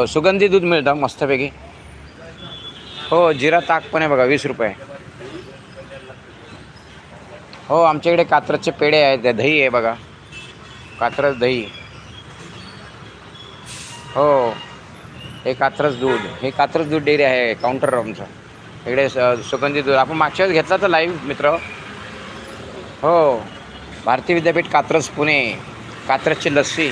सुगंधी दूध मिळतं मस्तपैकी. हो जिरा ताक पण आहे बघा 20 रुपये. हो आमच्याकडे कात्रजचे पेढे आहेत, दही आहे बघा, कात्रज दही. हो हे कात्रज दूध, हे कात्रज दूध डेअरी आहे काउंटर आमचं. इकडे सुगंधी दूध आपण मागच्या वेळेस घेतला तर लाईव्ह मित्र. हो भारतीय विद्यापीठ कात्रज पुणे, कात्रजची लस्सी.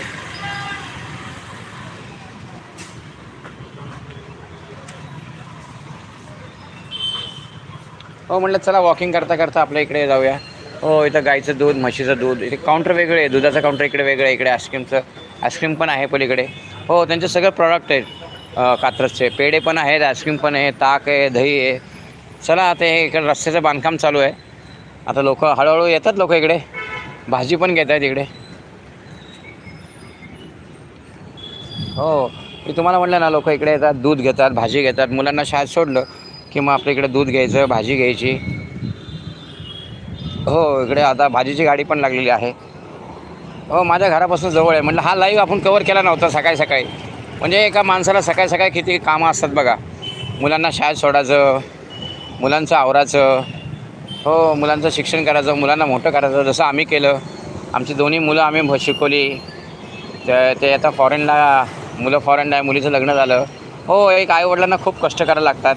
हो म्हटलं चला वॉकिंग करता करता आपल्या इकडे जाऊया. हो इथं गाईचं दूध, म्हशीचं दूध, इथे काउंटर वेगळे आहे, दुधाचं काउंटर इकडे वेगळं आहे. इकडे आईस्क्रीम पण आहे पलीकडे. हो त्यांचे सगळे प्रॉडक्ट आहेत कात्रजचे. पेढे पण आहेत, आईस्क्रीम पण आहे, ताक आहे, दही आहे. चला आता हे इकडे रस्त्याचं बांधकाम चालू आहे. आता लोक हळूहळू येतात, लोक इकडे भाजी पण घेत आहेत इकडे. हो मी तुम्हाला म्हटलं ना, लोक इकडे येतात, दूध घेतात, भाजी घेतात. मुलांना शाळेत सोडलं की मग आपल्या इकडे दूध घ्यायचं, भाजी घ्यायची. हो इकडे आता भाजीची गाडी पण लागलेली आहे. हो माझ्या घरापासून जवळ आहे. म्हटलं हा लाईव्ह आपण कवर केला नव्हता सकाळी सकाळी. म्हणजे एका माणसाला सकाळी सकाळी किती कामं असतात बघा. मुलांना शाळेत सोडायचं, मुलांचं आवरायचं, हो मुलांचं शिक्षण करायचं, मुलांना मोठं करायचं. जसं आम्ही केलं, आमची दोन्ही मुलं आम्ही शिकवली. ते आता फॉरेनला, मुलं फॉरेनला आहे, मुलीचं लग्न झालं. हो एक आईवडिलांना खूप कष्ट करायला लागतात.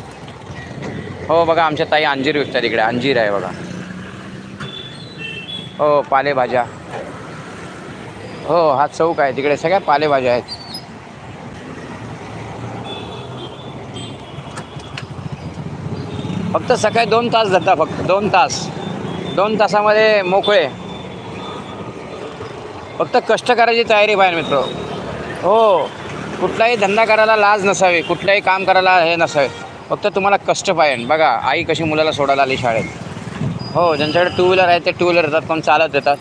हो बघा आमच्या ताई अंजीर विकतात इकडे, अंजीर आहे बघा. हो पालेभाज्या. हो हा चौक आहे, तिकडे सगळ्या पालेभाज्या आहेत. फक्त सकाळी 2 तास जातात, फक्त 2 तास. 2 तासामध्ये मोकळे. फक्त कष्ट करायची तयारी पाहिजे मित्र. हो कुठलाही धंदा करायला लाज नसावी, कुठलंही काम करायला हे नसावे. फक्त तुम्हाला कष्ट पाहिजे. बघा आई कशी मुलाला सोडायला आली शाळेत. हो ज्यांच्याकडे 2 व्हीलर आहे ते 2 व्हीलर येतात, कोण चालत येतात.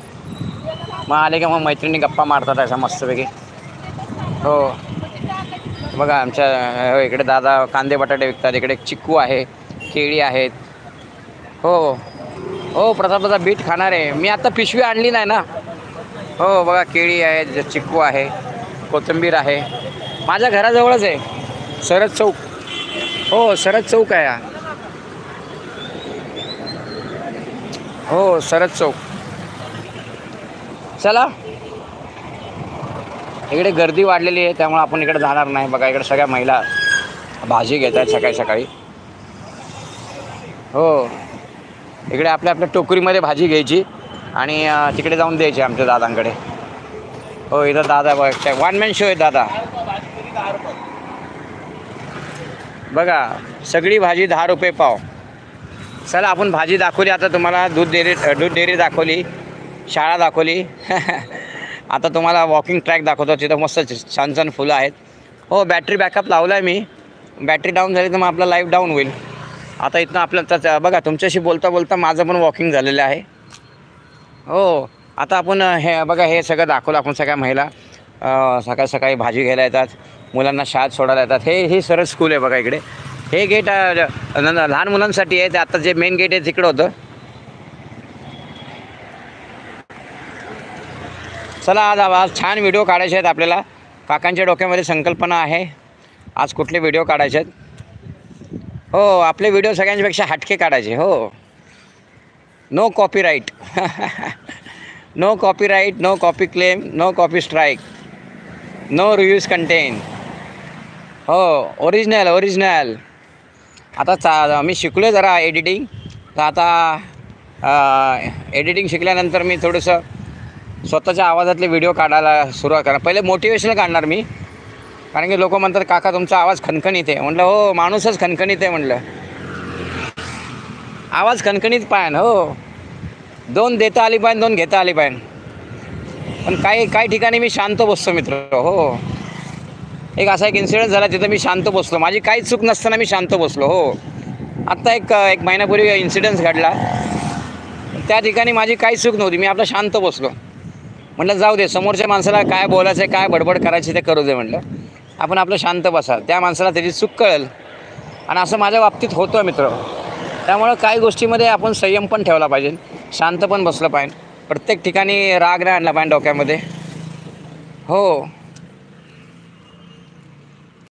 मग आले की मग मैत्रिणी गप्पा मारतात अशा मस्तपैकी. हो बघा आमच्या इकडे दादा कांदे बटाटे विकतात. इकडे चिक्कू आहे, केळी आहेत. हो हो प्रताप दादा बीट खाणार आहे. मी आता पिशवी आणली नाही ना. हो बघा केळी आहे, चिक्कू आहे, कोथिंबीर आहे. माझ्या घराजवळच आहे, सरद चौक. हो सरद चौक आहे हा. हो सरद चौक. चला इकडे गर्दी वाढलेली आहे त्यामुळे आपण इकडे जाणार नाही. बघा इकडे सगळ्या महिला भाजी घेत आहेत सकाळी सकाळी. हो इकडे आपल्या आपल्या टोकरीमध्ये भाजी घ्यायची आणि तिकडे जाऊन द्यायची आमच्या दादांकडे. हो इथं दादा बघा, 1 मॅन शो आहे दादा. बघा सगळी भाजी 10 रुपये पाव. चला आपण भाजी दाखवली आता तुम्हाला, दूध डेअरी दाखवली, शाळा दाखवली. आता तुम्हाला वॉकिंग ट्रॅक दाखवतो. तिथं मस्त छान छान फुलं आहेत. हो बॅटरी बॅकअप लावला आहे मी. बॅटरी डाऊन झाली तर मग आपला लाईव्ह डाऊन होईल. आता इथनं आपलं बघा तुमच्याशी बोलता बोलता माझं पण वॉकिंग झालेलं आहे. हो आता आपण हे बघा हे सगळं दाखवलं आपण. सगळ्या महिला सकाळी सकाळी भाजी घ्यायला येतात, मुलांना शाळेत सोडायला येतात. ही सरळ स्कूल आहे बघा इकडे. हे गेट लहान मुलांसाठी आहे. ते आता जे मेन गेट आहे तिकडं होतं. चला आज छान व्हिडिओ काढायचे आहेत आपल्याला. काकांच्या डोक्यामध्ये संकल्पना आहे आज कुठले व्हिडिओ काढायचे आहेत. हो आपले व्हिडिओ सगळ्यांपेक्षा हटके काढायचे. हो no copyright. No copyright, no copy claim, no copy strike, no reviews content. हो ओरिजिनल. आता मी शिकलो जरा एडिटिंग. तर आता एडिटिंग शिकल्यानंतर मी थोडंसं स्वतःच्या आवाजातले व्हिडिओ काढायला सुरुवात करणार. पहिले मोटिवेशनल काढणार मी, कारण की लोक म्हणतात काका तुमचा आवाज खणखणीत आहे. म्हटलं हो माणूसच खणखणीत आहे म्हटलं. आवाज खणखणीत पाहिजे. हो 2 देता आली पाहिजे, 2 घेता आली पाहिजे. पण काही ठिकाणी मी शांत बसतो मित्र. हो एक असा एक इन्सिडेंट झाला, तिथं मी शांत बसलो. माझी काहीच चूक नसताना मी शांत बसलो. हो आत्ता एक महिन्यापूर्वी इन्सिडेंट घडला, त्या ठिकाणी माझी काही चूक नव्हती. मी आपलं शांत बसलो. म्हटलं जाऊ दे, समोरच्या माणसाला काय बोलायचं आहे, काय बडबड करायची ते करू दे म्हटलं. आपण आपलं शांत बसाल, त्या माणसाला त्याची चूक कळेल. आणि असं माझ्या बाबतीत होतं मित्र. त्यामुळं काही गोष्टीमध्ये आपण संयम पण ठेवला पाहिजे, शांत पण बसलं पाहिजे. प्रत्येक ठिकाणी राग नाही आणला पाहिजे डोक्यामध्ये. हो